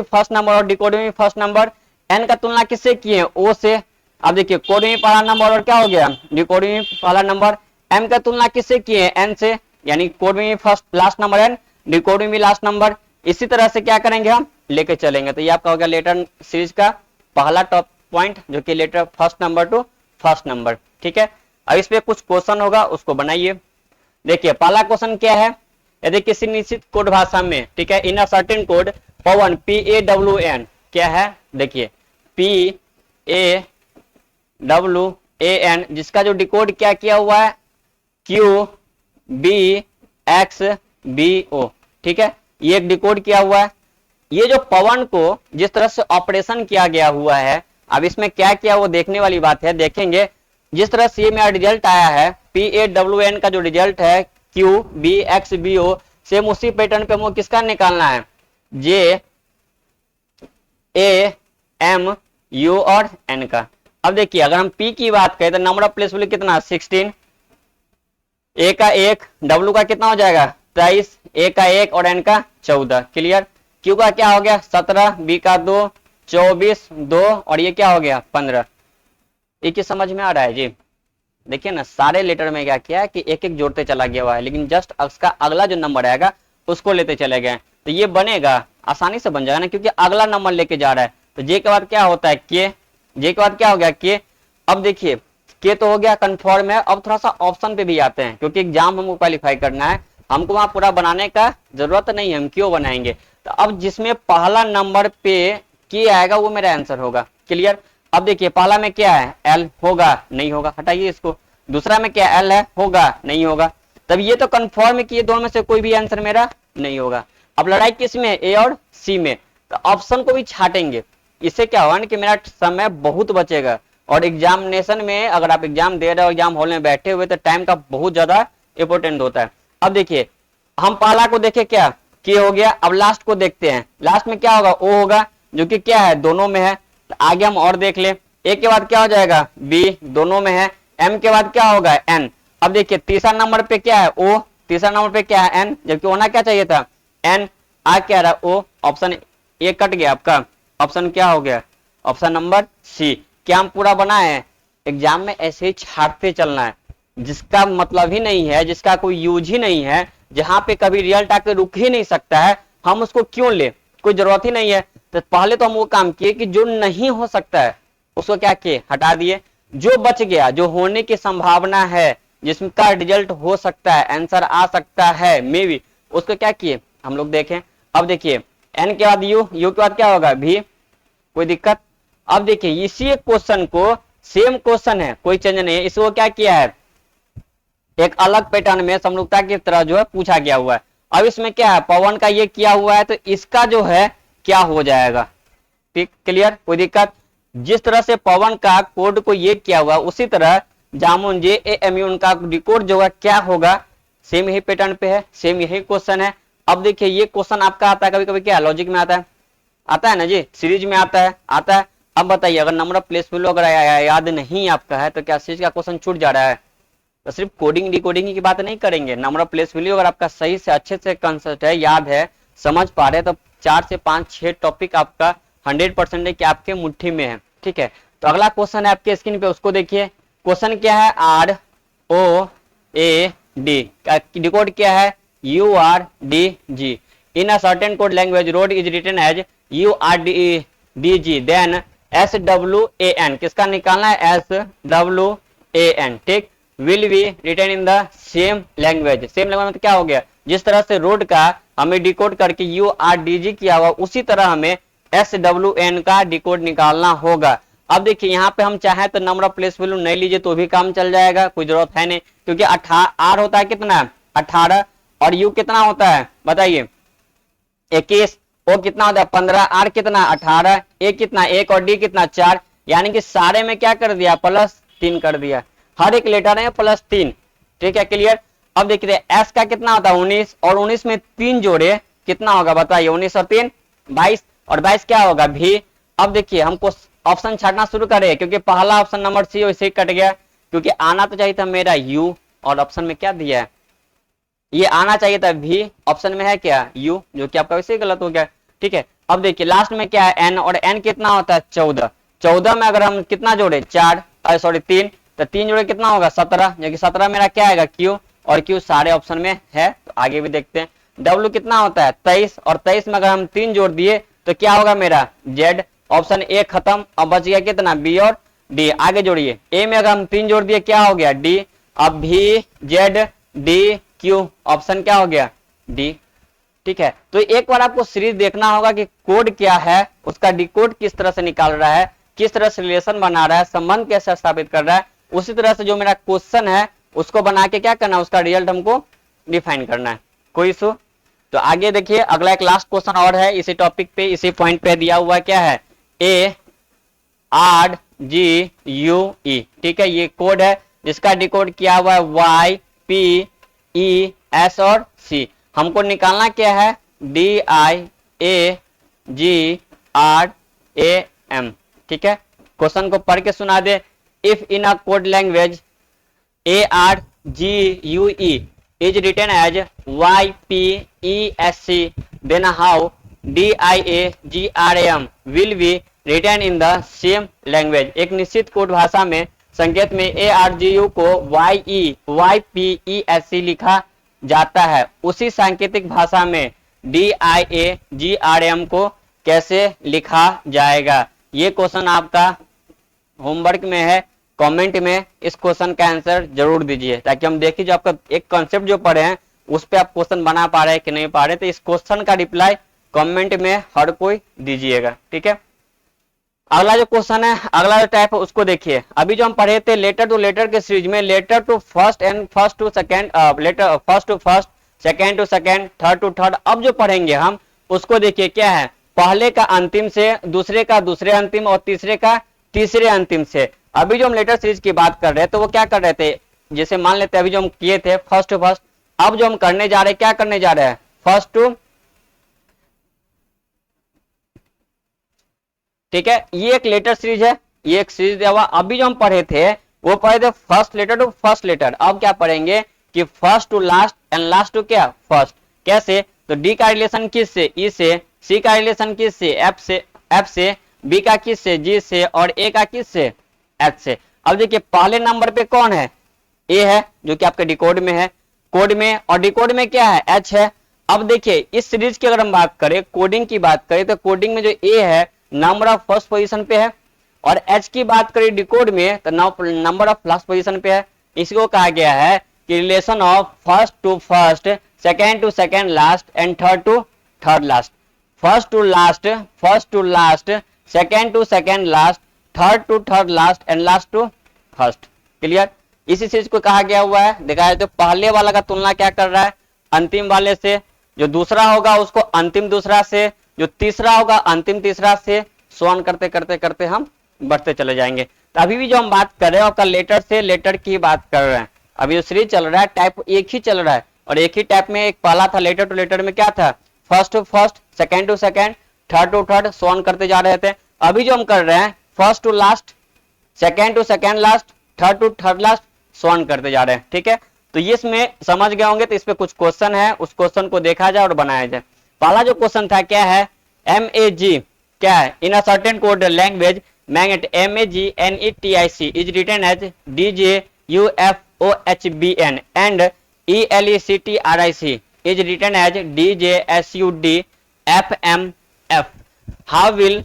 फर्स्ट नंबर और डिकोड में भी फर्स्ट नंबर। एन का तुलना किससे किए ओ से। अब देखिए कोड में पहला नंबर और क्या हो गया डिकोड में पहला नंबर। एम का तुलना किससे किए एन से, यानी कोड में भी first last number N, decode में भी लास्ट नंबर। इसी तरह से क्या करेंगे हम लेके चलेंगे। तो ये आपका हो गया लेटर सीरीज का पहला टॉप पॉइंट, जो कि letter first number to first number. ठीक है, अब इस पे कुछ क्वेश्चन होगा उसको बनाइए। देखिए पहला क्वेश्चन क्या है, यदि किसी निश्चित कोड भाषा में, ठीक है, in a certain code pawn PAWN क्या है, देखिए PAWN, जिसका जो डिकोड क्या किया हुआ है QBXBO। ठीक है, ये एक डिकोड किया हुआ है। ये जो पवन को जिस तरह से ऑपरेशन किया गया हुआ है, अब इसमें क्या किया वो देखने वाली बात है। देखेंगे जिस तरह से मेरा रिजल्ट आया है PAWN का जो रिजल्ट है QBXBO, सेम उसी पैटर्न पे हमको किसका निकालना है JAMU और N का। अब देखिए अगर हम P की बात करें तो नंबर ऑफ प्लेस वैल्यू कितना 16, A का 1, W का कितना हो जाएगा 23, A का 1 और N का 14। क्लियर। Q का क्या हो गया 17, B का 2, 24, 2 और ये क्या हो गया 15। एक ही समझ में आ रहा है जी। देखिए ना सारे लेटर में क्या किया है कि एक एक जोड़ते चला गया हुआ है, लेकिन जस्ट उसका अगला जो नंबर आएगा उसको लेते चले गए। तो ये बनेगा आसानी से बन जाएगा ना, क्योंकि अगला नंबर लेके जा रहा है। तो जे के बाद क्या होता है के, जे के बाद क्या हो गया के। अब देखिए के तो हो गया कंफर्म है। अब थोड़ा सा ऑप्शन पे भी आते हैं, क्योंकि एग्जाम हमको क्वालिफाई करना है, हमको वहां पूरा बनाने का जरूरत नहीं है, हम क्यों बनाएंगे। तो अब जिसमें पहला नंबर पे के आएगा वो मेरा आंसर होगा। क्लियर। अब देखिए पहला में क्या है एल, होगा नहीं होगा, हटाइए इसको। दूसरा में क्या एल है, होगा नहीं होगा। तब ये तो कंफर्म है कि ये दोनों में से कोई भी आंसर मेरा नहीं होगा। अब लड़ाई किस में, ए और सी में। तो ऑप्शन को भी छाटेंगे, इससे क्या होगा ना कि मेरा समय बहुत बचेगा। और एग्जामिनेशन में अगर आप एग्जाम दे रहे हो, एग्जाम हॉल में बैठे हुए, तो टाइम का बहुत ज्यादा इंपोर्टेंट होता है। अब देखिए हम पहला को देखे क्या के हो गया, अब लास्ट को देखते हैं। लास्ट में क्या होगा, ओ होगा, जो कि क्या है दोनों में है। तो आगे हम और देख ले, ए के बाद क्या हो जाएगा बी, दोनों में है। एम के बाद क्या होगा एन। अब देखिए तीसरा नंबर पे क्या है ओ, तीसरा नंबर पे क्या है एन, जबकि होना क्या चाहिए था एन, आ क्या रहा ओ। ऑप्शन ए कट गया आपका, ऑप्शन क्या हो गया ऑप्शन नंबर सी। क्या हम पूरा बनाए हैं, एग्जाम में ऐसे ही छाटते चलना है, जिसका मतलब ही नहीं है, जिसका कोई यूज ही नहीं है, जहां पे कभी रिजल्ट आके रुक ही नहीं सकता है, हम उसको क्यों ले, कोई जरूरत ही नहीं है। तो पहले तो हम वो काम किए कि जो नहीं हो सकता है उसको क्या किए हटा दिए, जो बच गया, जो होने की संभावना है, जिसका रिजल्ट हो सकता है, आंसर आ सकता है मे बी, उसको क्या किए हम लोग देखें। अब देखिए एन के बाद यू, यू के बाद क्या होगा भी, कोई दिक्कत। अब देखिए इसी क्वेश्चन को, सेम क्वेश्चन है, कोई चेंज नहीं है, इसको क्या किया है एक अलग पैटर्न में समरूपता की तरह जो है पूछा गया हुआ है। अब इसमें क्या है पवन का ये किया हुआ है, तो इसका जो है क्या हो जाएगा, ठीक क्लियर, कोई दिक्कत। जिस तरह से पवन का कोड को ये किया हुआ उसी तरह जामुन जे ए एम यू उनका डिकोड जो है क्या होगा, सेम यही पैटर्न पे है, सेम यही क्वेश्चन है। अब देखिए ये क्वेश्चन आपका आता है कभी कभी क्या लॉजिक में आता है, आता है ना जी, सीरीज में आता है, आता है। अब बताइए अगर नंबर ऑफ प्लेस वैल्यू अगर याद नहीं आपका है तो क्या सीरीज का क्वेश्चन छूट जा रहा है। तो सिर्फ कोडिंग डिकोडिंग की बात नहीं करेंगे, नंबर ऑफ प्लेस वैल्यू अगर आपका सही से अच्छे से कंसेप्ट है, याद है, समझ पा रहे हैं, तो 4 से 5-6 टॉपिक आपका 100% है कि आपके मुट्ठी में है, ठीक है। तो अगला क्वेश्चन है आपके स्क्रीन पे, उसको देखिए। क्वेश्चन क्या है R O A D, decode क्या है U R D G. In a certain code language road is written as U R D G then S W A N, किसका निकालना है एस डब्ल्यू ए एन, ठीक। Will be written in the same language, same language में क्या हो गया, जिस तरह से रोड का हमें डिकोड करके यू आर डी जी किया हुआ उसी तरह हमें एस डब्ल्यू एन का डिकोड निकालना होगा। अब देखिए यहाँ पे हम चाहे तो नंबर ऑफ प्लेस वैल्यू नहीं लीजिए तो भी काम चल जाएगा, कोई जरूरत है नहीं, क्योंकि आर होता है कितना 18 और यू कितना होता है बताइए 21, ओ कितना होता है 15, आर कितना 18, ए कितना 1 और डी कितना 4, यानी कि सारे में क्या कर दिया +3 कर दिया, हर एक लेटर है +3, ठीक है क्लियर। अब देखिए एस का कितना होता है 19 और 19 में 3 जोड़े कितना होगा बताइए 19 और 3 22 और 22 क्या होगा भी। अब देखिए हमको ऑप्शन छाटना शुरू करें, क्योंकि पहला ऑप्शन नंबर सी वैसे ही कट गया, क्योंकि आना तो चाहिए था मेरा यू और ऑप्शन में क्या दिया है ये आना चाहिए था भी, ऑप्शन में है क्या यू, जो कि आपका वैसे ही गलत हो गया, ठीक है। अब देखिए लास्ट में क्या है एन, और एन कितना होता है 14, 14 में अगर हम कितना जोड़े 3, तो 3 जोड़े कितना होगा 17, जो कि 17 मेरा क्या आएगा क्यू, और क्यू सारे ऑप्शन में है। तो आगे भी देखते हैं डब्ल्यू कितना होता है 23, और 23 में अगर हम 3 जोड़ दिए तो क्या होगा मेरा जेड, ऑप्शन ए खत्म, अब बच गया कितना बी और डी, आगे जोड़िए ए में अगर हम 3 जोड़ दिए क्या हो गया डी, अब भी जेड डी क्यू, ऑप्शन क्या हो गया डी, ठीक है। तो एक बार आपको सीरीज देखना होगा कि कोड क्या है, उसका डिकोड किस तरह से निकाल रहा है, किस तरह से रिलेशन बना रहा है, संबंध कैसे स्थापित कर रहा है, उसी तरह से जो मेरा क्वेश्चन है उसको बना के क्या करना है उसका रिजल्ट हमको डिफाइन करना है, कोई इशू। तो आगे देखिए अगला एक लास्ट क्वेश्चन और है इसी टॉपिक पे, इसी पॉइंट पे दिया हुआ क्या है ए आर जी यू ई, ठीक है। ये कोड है जिसका डिकोड किया हुआ है वाई पी ई एस और सी, हमको निकालना क्या है D I A G R A M, ठीक है। क्वेश्चन को पढ़ के सुना दे। If in a code language A R G U E is written as YPESC, then how DIAGRAM will be written in the same language। एक निश्चित code भाषा में संकेत में ARGU को YPESC लिखा जाता है, उसी सांकेतिक भाषा में DIAGRAM को कैसे लिखा जाएगा। ये क्वेश्चन आपका होमवर्क में है, कमेंट में इस क्वेश्चन का आंसर जरूर दीजिए, ताकि हम देखिए जो आपका एक कॉन्सेप्ट जो पढ़े हैं उस पे आप क्वेश्चन बना पा रहे हैं कि नहीं पा रहे। तो इस क्वेश्चन का रिप्लाई कमेंट में हर कोई दीजिएगा, ठीक है। अगला जो क्वेश्चन है, अगला जो टाइप है उसको देखिए। अभी जो हम पढ़े थे लेटर टू लेटर के सीरीज में letter to first and first to second, letter first to first, second to second, third to third, अब जो पढ़ेंगे हम उसको देखिए क्या है पहले का अंतिम से, दूसरे का दूसरे अंतिम और तीसरे का तीसरे अंतिम से। अभी जो हम लेटर सीरीज की बात कर रहे हैं तो वो क्या कर रहे थे जैसे मान लेते हैं अभी जो हम किए थे फर्स्ट टू फर्स्ट, अब जो हम करने जा रहे हैं क्या करने जा रहे हैं, फर्स्ट टू, ठीक है, ये एक लेटर सीरीज है, ये एक सीरीज दिया हुआ। अभी जो हम पढ़े थे वो पढ़े थे first letter to first letter, अब क्या पढ़ेंगे कि first to last and last to क्या फर्स्ट। कैसे, तो डी का रिलेशन किस से, ई से, सी का रिलेशन किस से, एफ से, बी का किस से, जी से, और ए का किस से, एच से। अब देखिए पहले नंबर पे कौन है, ए है जो कि आपके डिकोड में है, कोड में, और डिकोड में क्या है, एच है। अब देखिए इस सीरीज की अगर हम बात करें, कोडिंग की बात करें, तो कोडिंग में जो ए है नंबर ऑफ फर्स्ट पोजीशन पे है, और एच की बात करें डिकोड में तो नंबर ऑफ लास्ट पोजीशन पे है। इसको कहा गया है कि relation of first to first, second to second last and third to third last. First to last, second to second last, third to third last and last to first. Clear, इसी चीज को कहा गया हुआ है। देखा है तो पहले वाला का तुलना क्या कर रहा है, अंतिम वाले से, जो दूसरा होगा उसको अंतिम दूसरा से, जो तीसरा होगा अंतिम तीसरा से, सोन करते करते करते हम बढ़ते चले जाएंगे। तो अभी भी जो हम बात कर रहे हैं आपका लेटर से लेटर की बात कर रहे हैं। अभी जो सीरीज चल रहा है टाइप एक ही चल रहा है, और एक ही टाइप में एक पहला था लेटर टू लेटर में क्या था, first to first, second to second, third to third, so on करते जा रहे थे। अभी जो हम कर रहे हैं first to last, second to second last, third to third last, so on करते जा रहे हैं। ठीक है, तो ये इसमें समझ गए होंगे। तो इस पे कुछ क्वेश्चन है, उस क्वेश्चन को देखा जाए और बनाया जाए। पहला जो क्वेश्चन था क्या है, MAG क्या है, in a certain code language magnet MAGNETIC is written as DJUFOHBN and ELECTRIC is written as DJSUDFMF। How will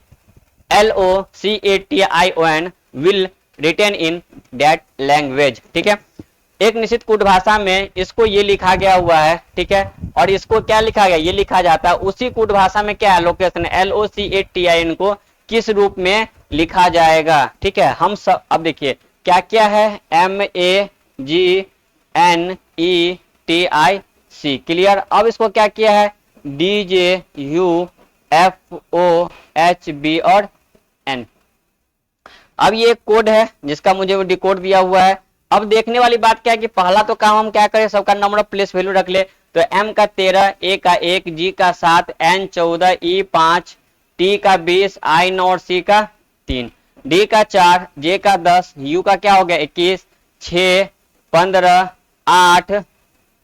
LOCATION will written in that language. ठीक है, एक निश्चित कोड भाषा में इसको ये लिखा गया हुआ है। ठीक है, और इसको क्या लिखा गया, ये लिखा जाता है। उसी कोड भाषा में क्या है, लोकेशन LOCATIN को किस रूप में लिखा जाएगा। ठीक है, हम सब अब देखिए क्या क्या है, MAGNETIC। क्लियर, अब इसको क्या किया है, DJUFOHB और N। अब ये कोड है जिसका मुझे वो डिकोड दिया हुआ है। अब देखने वाली बात क्या है कि पहला तो काम हम क्या करें, सबका नंबर ऑफ प्लेस वैल्यू रख ले। तो M का 13, A का 1, G का 7, N 14, E 5, T का 20, I 9 और C का 3, D का 4, J का 10, U का क्या हो गया 21, 6, 15, 8,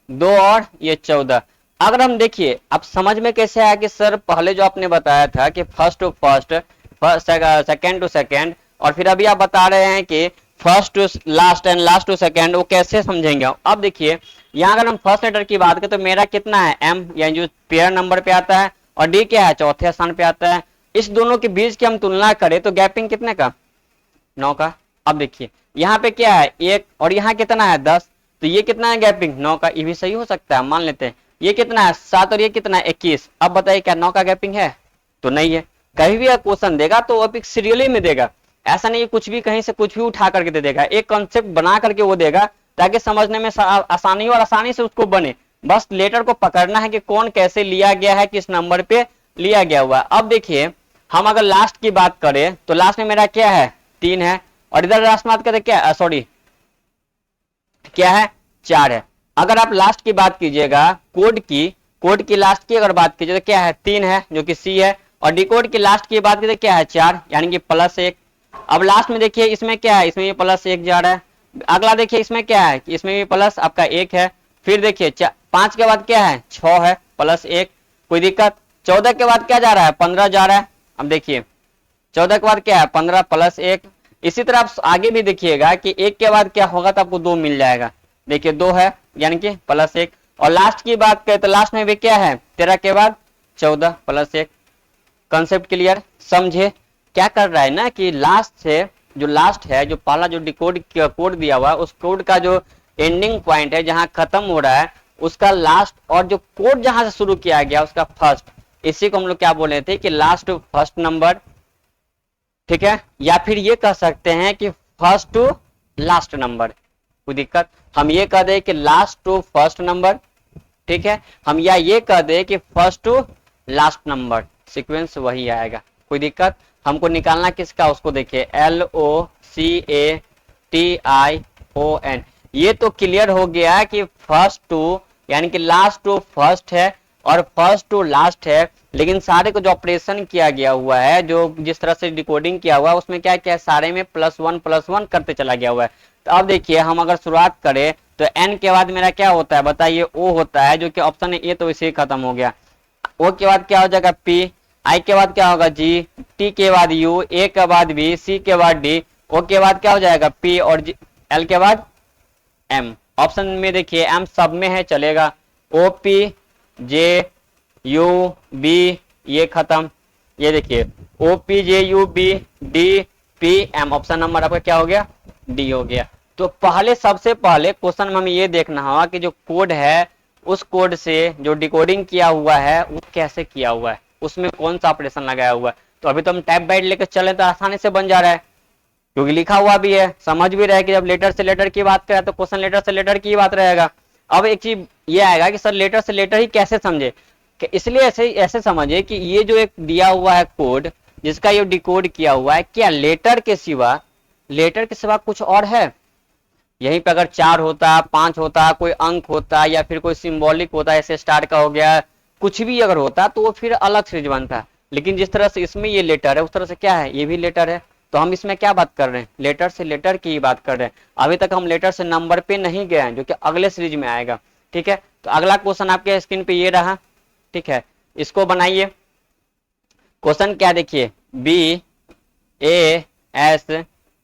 2 और ये 14। अगर हम देखिए अब समझ में कैसे आया कि सर पहले जो आपने बताया था कि first to first, second to second, और फिर अभी आप बता रहे हैं कि first to last and last to second, वो कैसे समझेंगे। अब देखिए यहाँ अगर हम फर्स्ट लेटर की बात करें तो मेरा कितना है, M यानी जो पेयर नंबर पे आता है, और D क्या है, चौथे स्थान पे आता है। इस दोनों के बीच की हम तुलना करें तो गैपिंग कितने का, 9 का। अब देखिए यहाँ पे क्या है 1, और यहाँ कितना है 10, तो ये कितना है गैपिंग 9 का। ये भी सही हो सकता है, मान लेते हैं। ये कितना है 7 और ये कितना है 21। अब बताइए क्या 9 का गैपिंग है, तो नहीं है। कहीं भी क्वेश्चन देगा तो अब सीरियली में देगा, ऐसा नहीं कुछ भी कहीं से कुछ भी उठा करके दे देगा। एक कॉन्सेप्ट बना करके वो देगा ताकि समझने में आसानी हो और आसानी से उसको बने। बस लेटर को पकड़ना है कि कौन कैसे लिया गया है, किस नंबर पे लिया गया हुआ है। अब देखिए हम अगर लास्ट की बात करें तो लास्ट में मेरा क्या है 3 है, और इधर लास्ट में बात करें क्या, सॉरी क्या है 4 है। अगर आप लास्ट की बात कीजिएगा कोड की लास्ट की अगर बात कीजिए तो क्या है 3 है जो कि C है, और डिकोड की लास्ट की बात कीजिए क्या है 4 यानी कि +1। अब लास्ट में देखिए इसमें क्या है, इसमें भी +1 जा रहा है। अगला देखिए इसमें क्या है कि इसमें भी प्लस आपका 1 है। फिर देखिए 5 के बाद क्या है 6 है +1, कोई दिक्कत। 14 के बाद क्या जा रहा है 15 जा रहा है। अब देखिए 14 के बाद क्या है 15 +1। इसी तरह आप आगे भी देखिएगा कि 1 के बाद क्या होगा तो आपको 2 मिल जाएगा। देखिए 2 है यानी कि +1। और लास्ट की बात करें तो लास्ट में भी क्या है 13 के बाद 14 +1। कंसेप्ट क्लियर, समझे क्या कर रहा है ना कि लास्ट से जो लास्ट है, जो पहला जो डिकोड कोड दिया हुआ है उस कोड का जो एंडिंग पॉइंट है जहां खत्म हो रहा है उसका लास्ट, और जो कोड जहां से शुरू किया गया उसका फर्स्ट, इसी को हम लोग क्या बोले थे कि लास्ट टू फर्स्ट नंबर। ठीक है, या फिर ये कह सकते हैं कि फर्स्ट टू लास्ट नंबर। कोई दिक्कत, हम ये कह दे कि लास्ट टू फर्स्ट नंबर। ठीक है, हम या ये कह दे कि first to last number, sequence वही आएगा। कोई दिक्कत, हमको निकालना किसका उसको देखिए LOCATION, ये तो क्लियर हो गया कि फर्स्ट टू यानी कि लास्ट टू फर्स्ट है और फर्स्ट टू लास्ट है, लेकिन सारे को जो ऑपरेशन किया गया हुआ है, जो जिस तरह से डिकोडिंग किया हुआ है, उसमें क्या क्या है, सारे में प्लस वन करते चला गया हुआ है। तो अब देखिए हम अगर शुरुआत करें तो एन के बाद मेरा क्या होता है बताइए, ओ होता है, जो कि ऑप्शन है ए, तो इसे खत्म हो गया। ओ के बाद क्या हो जाएगा पी, आई के बाद क्या होगा जी, टी के बाद यू, ए के बाद बी, सी के बाद डी, ओ के बाद क्या हो जाएगा पी और एल के बाद एम। ऑप्शन में देखिए एम सब में है चलेगा, O P J U B ये खत्म, ये देखिए O P J U B D P M, option number आपका क्या हो गया डी हो गया। तो पहले सबसे पहले क्वेश्चन में हमें ये देखना होगा कि जो कोड है उस कोड से जो डिकोडिंग किया हुआ है वो कैसे किया हुआ है, उसमें कौन सा ऑपरेशन लगाया हुआ है। तो अभी तो हम टाइप बाइट लेकर चले तो आसानी से बन जा रहा है, क्योंकि लिखा हुआ भी है, समझ भी रहे कि जब लेटर से लेटर की बात करें तो क्वेश्चन लेटर से लेटर की बात रहेगा। अब एक चीज ये आएगा कि सर लेटर से लेटर ही कैसे समझे, कि इसलिए ऐसे समझिए कि ये जो एक दिया हुआ है कोड जिसका ये डिकोड किया हुआ है, क्या लेटर के सिवा कुछ और है। यहीं पे अगर 4 होता, 5 होता, कोई अंक होता या फिर कोई सिंबॉलिक होता, ऐसे स्टार का हो गया, कुछ भी अगर होता तो वो फिर अलग सीरीज बनता। लेकिन जिस तरह से इसमें ये लेटर है उस तरह से क्या है, ये भी लेटर है। तो हम इसमें क्या बात कर रहे हैं, लेटर से लेटर की बात कर रहे हैं। अभी तक हम लेटर से नंबर पे नहीं गए हैं, जो कि अगले सीरीज में आएगा। ठीक है, तो अगला क्वेश्चन आपके स्क्रीन पे ये रहा। ठीक है, इसको बनाइए। क्वेश्चन क्या देखिए, बी ए एस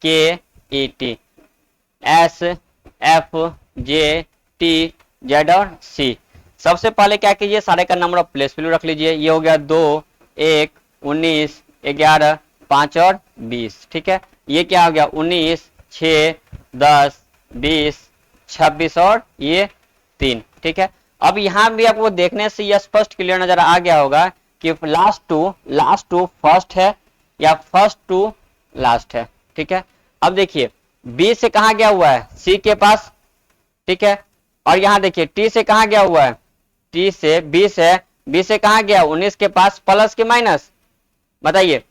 के ई टी, एस एफ जे टी जेड और सी। सबसे पहले क्या कीजिए, सारे का नंबर ऑफ प्लेस वैल्यू रख लीजिए। ये हो गया 2, 1, 19, 11, 5 और 20। ठीक है, ये क्या हो गया 19, 6, 10, 20, 26 और ये 3। ठीक है, अब यहाँ भी आपको देखने से यह स्पष्ट क्लियर नजर आ गया होगा कि लास्ट टू फर्स्ट है या फर्स्ट टू लास्ट है। ठीक है, अब देखिए बी से कहा गया हुआ है, सी के पास। ठीक है, और यहाँ देखिए टी से कहा गया हुआ है, टी से बी से कहा गया 19 के पास, प्लस के माइनस बताइए।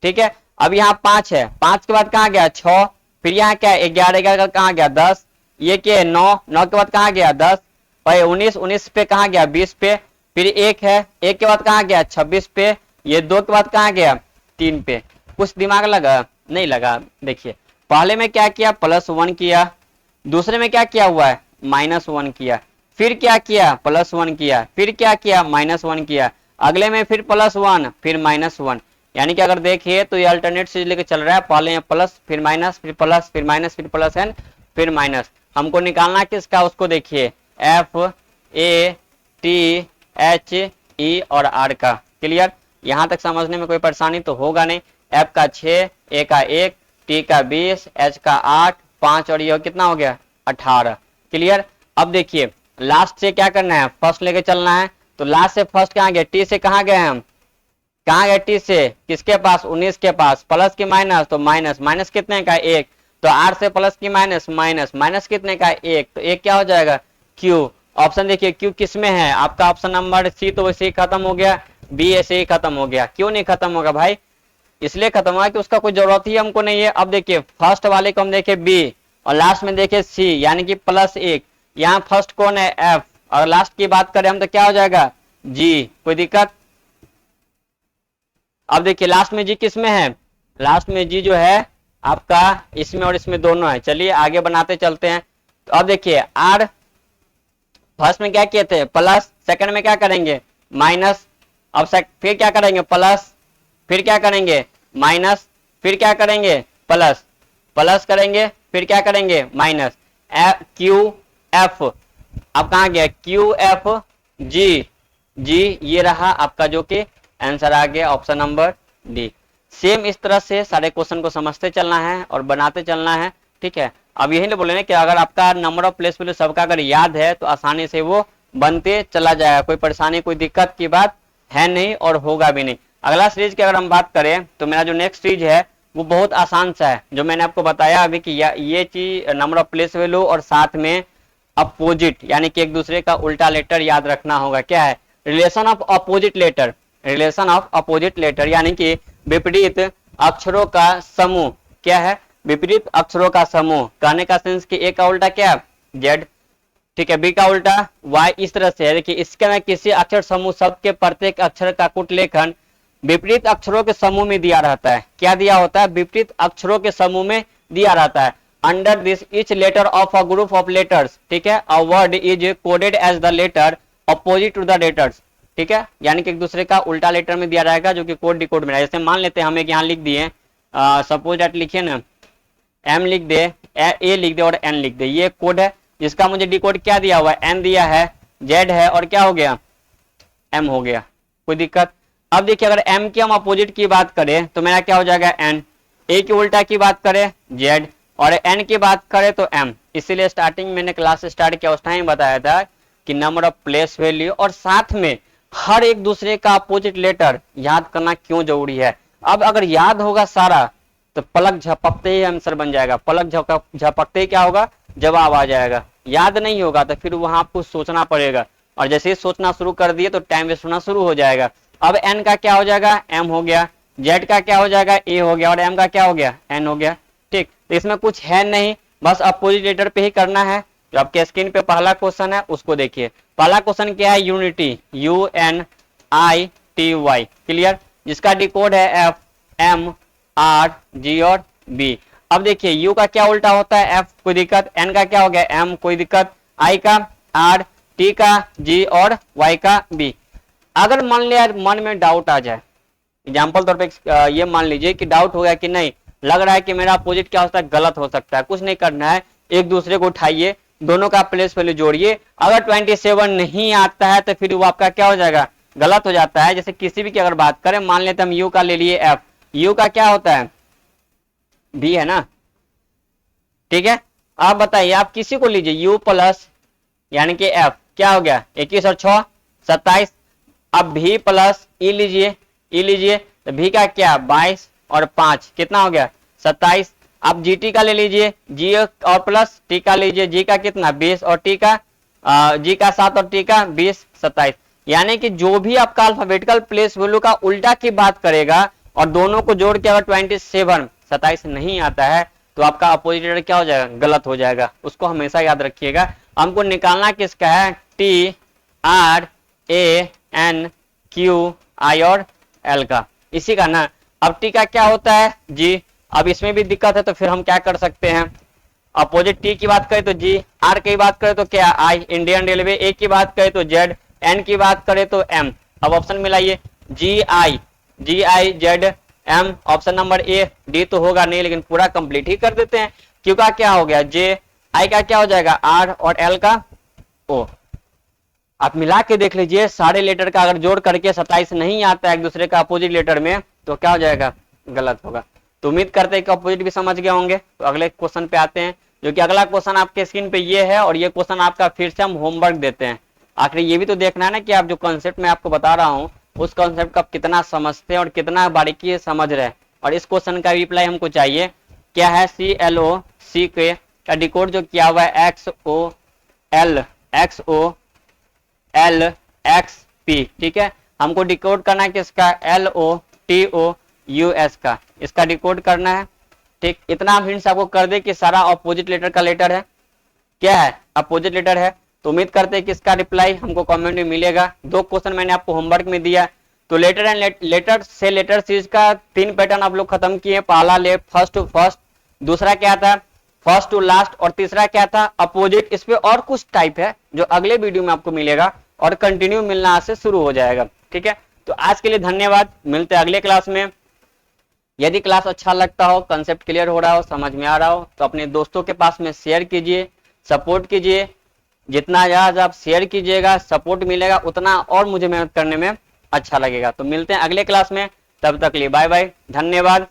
ठीक है, अब यहाँ 5 है, 5 के बाद कहा गया 6, फिर यहाँ क्या है 11, 11 कहा गया 10, ये क्या है 9, 9 के बाद कहा गया 10, और 19, 19 पे कहा गया 20 पे, फिर 1 है, 1 के बाद कहा गया 26 पे, ये 2 के बाद कहा गया 3 पे। कुछ दिमाग लगा नहीं लगा। देखिए पहले में क्या किया, +1 किया, दूसरे में क्या किया हुआ है -1 किया, फिर क्या किया +1 किया, फिर क्या किया -1 किया, अगले में फिर +1 फिर -1। यानी कि अगर देखिए तो ये अल्टरनेट सीरीज लेके चल रहा है, पहले प्लस फिर माइनस फिर प्लस फिर माइनस फिर प्लस एंड फिर माइनस। हमको निकालना किसका, उसको देखिए F A T H E और R का। क्लियर, यहां तक समझने में कोई परेशानी तो होगा नहीं। F का 6, A का 1, T का 20, H का 8, 5 और ये कितना हो गया 18। क्लियर, अब देखिए लास्ट से क्या करना है, फर्स्ट लेके चलना है। तो लास्ट से फर्स्ट कहाँ गए, टी से कहाँ गए हम, कहाँ गए टी से, किसके पास 19 के पास, प्लस की माइनस, तो माइनस, माइनस कितने का 1, तो 8 से प्लस की माइनस, माइनस, माइनस कितने का 1, तो 1 क्या हो जाएगा क्यू। ऑप्शन देखिए क्यू किस में है आपका, ऑप्शन नंबर सी, तो वैसे ही खत्म हो गया, बी ऐसे ही खत्म हो गया। क्यों नहीं खत्म होगा भाई, इसलिए खत्म हुआ कि उसका कोई जरूरत ही हमको नहीं है। अब देखिए फर्स्ट वाले को हम देखे बी और लास्ट में देखे सी, यानी कि +1। यहाँ फर्स्ट कौन है एफ, और लास्ट की बात करें हम तो क्या हो जाएगा जी। कोई दिक्कत, अब देखिए लास्ट में जी किस में है, लास्ट में जी जो है आपका इसमें और इसमें दोनों है। चलिए आगे बनाते चलते हैं। तो अब देखिए आर फर्स्ट में क्या किए थे प्लस, सेकंड में क्या करेंगे माइनस, अब फिर क्या करेंगे प्लस, फिर क्या करेंगे माइनस, फिर क्या करेंगे प्लस, प्लस करेंगे, फिर क्या करेंगे माइनस। क्यू एफ, अब कहाँ गया क्यू एफ जी, जी ये रहा आपका जो कि आंसर आ गया ऑप्शन नंबर डी। सेम इस तरह से सारे क्वेश्चन को समझते चलना है और बनाते चलना है। ठीक है, अब यही बोले ना कि अगर आपका नंबर ऑफ प्लेस वैल्यू सबका अगर याद है तो आसानी से वो बनते चला जाएगा, कोई परेशानी कोई दिक्कत की बात है नहीं और होगा भी नहीं। अगला सीरीज की अगर हम बात करें तो मेरा जो नेक्स्ट सीरीज है वो बहुत आसान सा है, जो मैंने आपको बताया अभी कि ये चीज नंबर ऑफ प्लेस वैल्यू और साथ में अपोजिट यानी कि एक दूसरे का उल्टा लेटर याद रखना होगा। क्या है relation of opposite letter, relation of opposite letter यानी कि विपरीत अक्षरों का समूह क्या है विपरीत अक्षरों का समूह, कहने का सेंस कि ए का उल्टा क्या, जेड, ठीक है, बी का उल्टा वाई, इस तरह से है। देखिए इसके में किसी अक्षर समूह शब्द के प्रत्येक अक्षर का कुट लेखन विपरीत अक्षरों के समूह में दिया रहता है। क्या दिया होता है, विपरीत अक्षरों के समूह में दिया रहता है। Under this each letter of a group of letters, ठीक है, a word is coded as the letter opposite to the letters, ठीक है, यानी कि एक दूसरे का उल्टा लेटर में दिया रहेगा जो कि कोड डिकोड में। जैसे मान लेते हैं हम एक यहाँ लिख दिए, सपोज दैट लिखिए ना, एम लिख दे, ए लिख दे और एन लिख दे, ये कोड है जिसका मुझे डिकोड क्या दिया हुआ है, एन दिया है, जेड है और क्या हो गया, एम हो गया, कोई दिक्कत। अब देखिए अगर एम की हम अपोजिट की बात करें तो मेरा क्या हो जाएगा, एन, ए की उल्टा की बात करें जेड और एन की बात करें तो एम। इसीलिए स्टार्टिंग मैंने क्लास स्टार्ट किया उस टाइम बताया था कि नंबर ऑफ प्लेस वैल्यू और साथ में हर एक दूसरे का अपोजिट लेटर याद करना क्यों जरूरी है। अब अगर याद होगा सारा तो पलक झपकते ही आंसर बन जाएगा, पलक झपकते ही क्या होगा, जवाब आ जाएगा। याद नहीं होगा तो फिर वहां आपको सोचना पड़ेगा और जैसे ही सोचना शुरू कर दिए तो टाइम वेस्ट होना शुरू हो जाएगा। अब एन का क्या हो जाएगा, एम हो गया, जेड का क्या हो जाएगा, ए हो गया और एम का क्या हो गया, एन हो गया, ठीक। तो इसमें कुछ है नहीं, बस अपोजिट लेटर पे ही करना है। जो आपके स्क्रीन पे पहला क्वेश्चन है उसको देखिए। पहला क्वेश्चन क्या है, यूनिटी, UNITY, क्लियर, जिसका डिकोड है एफ, एम, आर, जी और बी। अब देखिए यू का क्या उल्टा होता है, एफ, कोई दिक्कत, एन का क्या हो गया, एम, कोई दिक्कत, आई का आर, टी का जी और वाई का बी। अगर मान लिया मन में डाउट आ जाए, एग्जाम्पल तौर पे ये मान लीजिए कि डाउट हो गया कि नहीं, लग रहा है कि मेरा अपोजिट क्या हो सकता है, गलत हो सकता है, कुछ नहीं करना है, एक दूसरे को उठाइए, दोनों का प्लेस वैल्यू जोड़िए। अगर 27 नहीं आता है तो फिर वो आपका क्या हो जाएगा, गलत हो जाता है। जैसे किसी भी की अगर बात करें, मान लेते हम यू का ले लिए एफ, यू का क्या होता है, बी है ना, ठीक है। आप बताइए, आप किसी को लीजिए, यू प्लस यानी कि एफ क्या हो गया, 21 और 6 27। अब भी प्लस ई लीजिए, ई लीजिए तो भी का क्या 22 और 5 कितना हो गया 27। अब जी टी का ले लीजिए, जी और प्लस टी का लीजिए, जी का कितना 20 और टी का जी का 7 और टी का 20 27। यानी कि जो भी आपका अल्फाबेटिकल प्लेस वैल्यू का उल्टा की बात करेगा और दोनों को जोड़ के अगर 27 नहीं आता है तो आपका अपोजिट क्या हो जाएगा, गलत हो जाएगा। उसको हमेशा याद रखिएगा। हमको निकालना किसका है, T R A N Q I और एल का, इसी का ना। अब टी का क्या होता है, जी। अब इसमें भी दिक्कत है तो फिर हम क्या कर सकते हैं, अपोजिट टी की बात करें तो जी, आर की बात करें तो क्या आई इंडियन रेलवे, ए की बात करें तो जेड, एन की बात करें तो एम। अब ऑप्शन मिलाइए, G I Z M, option number A. D तो होगा नहीं लेकिन पूरा कंप्लीट ही कर देते हैं। क्यू का क्या हो गया जे, आई का क्या हो जाएगा आर और एल का ओ। आप मिला के देख लीजिए, सारे लेटर का अगर जोड़ करके 27 नहीं आता है एक दूसरे का अपोजिट लेटर में तो क्या हो जाएगा, गलत होगा। तो उम्मीद करते हैं कि अपोजिट भी समझ गए होंगे। तो अगले क्वेश्चन पे आते हैं, जो कि अगला क्वेश्चन आपके स्क्रीन पे ये है और ये क्वेश्चन आपका फिर से हम होमवर्क देते हैं। आखिर ये भी तो देखना है ना कि आप जो कॉन्सेप्ट मैं आपको बता रहा हूँ उस कॉन्सेप्ट को आप कितना समझते हैं और कितना बारीकी समझ रहे हैं। और इस क्वेश्चन का रिप्लाई हमको चाहिए, क्या है CLOC के का डिकोड जो किया हुआ है XOLXP, ठीक है। हमको डिकोड करना है किसका, LOTOUS का, इसका डिकोड करना है, ठीक। इतना हम हिंट्स आपको कर दे कि सारा अपोजिट लेटर का लेटर है, क्या है, अपोजिट लेटर है। तो उम्मीद करते हैं कि इसका रिप्लाई हमको कमेंट में मिलेगा। 2 क्वेश्चन मैंने आपको होमवर्क में दिया। तो लेटर एंड लेटर से लेटर सीरीज का 3 पैटर्न आप लोग खत्म किए। पहला ले फर्स्ट टू फर्स्ट, दूसरा क्या था फर्स्ट टू लास्ट और तीसरा क्या था अपोजिट। इस पे और कुछ टाइप है जो अगले वीडियो में आपको मिलेगा और कंटिन्यू मिलना आज से शुरू हो जाएगा, ठीक है। तो आज के लिए धन्यवाद, मिलते हैं अगले क्लास में। यदि क्लास अच्छा लगता हो, कंसेप्ट क्लियर हो रहा हो, समझ में आ रहा हो तो अपने दोस्तों के पास में शेयर कीजिए, सपोर्ट कीजिए। जितना ज्यादा आप शेयर कीजिएगा, सपोर्ट मिलेगा, उतना और मुझे मेहनत करने में अच्छा लगेगा। तो मिलते हैं अगले क्लास में, तब तक लिए बाय बाय, धन्यवाद।